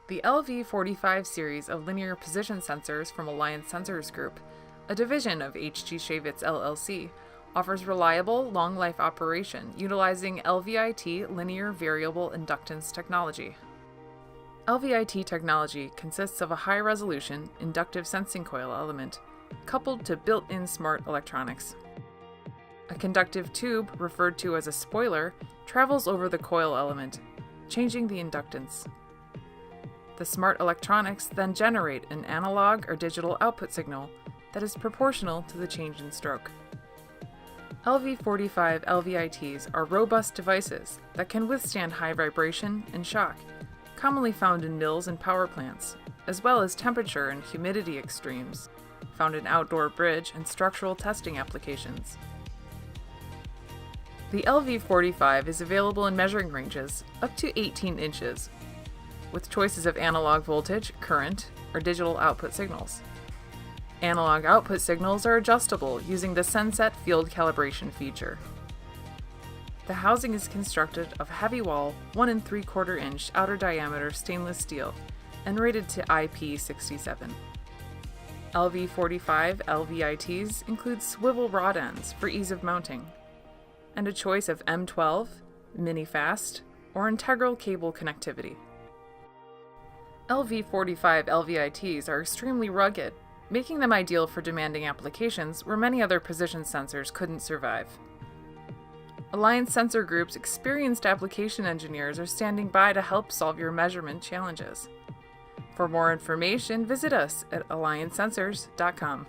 The LV-45 series of linear position sensors from Alliance Sensors Group, a division of H.G. Schaevitz LLC, offers reliable, long-life operation utilizing Lvit linear variable inductance technology. Lvit technology consists of a high-resolution inductive sensing coil element coupled to built-in smart electronics. A conductive tube, referred to as a spoiler, travels over the coil element, changing the inductance. The smart electronics then generate an analog or digital output signal that is proportional to the change in stroke. LV-45 LVITs are robust devices that can withstand high vibration and shock, commonly found in mills and power plants, as well as temperature and humidity extremes, found in outdoor bridge and structural testing applications. The LV-45 is available in measuring ranges up to 18 inches, with choices of analog voltage, current, or digital output signals. Analog output signals are adjustable using the SenSet field calibration feature. The housing is constructed of heavy wall 1 3/4 inch outer diameter stainless steel and rated to IP67. LV-45 LVITs include swivel rod ends for ease of mounting, and a choice of M12, mini-fast, or integral cable connectivity. LV-45 LVITs are extremely rugged, making them ideal for demanding applications where many other position sensors couldn't survive. Alliance Sensor Group's experienced application engineers are standing by to help solve your measurement challenges. For more information, visit us at alliancesensors.com.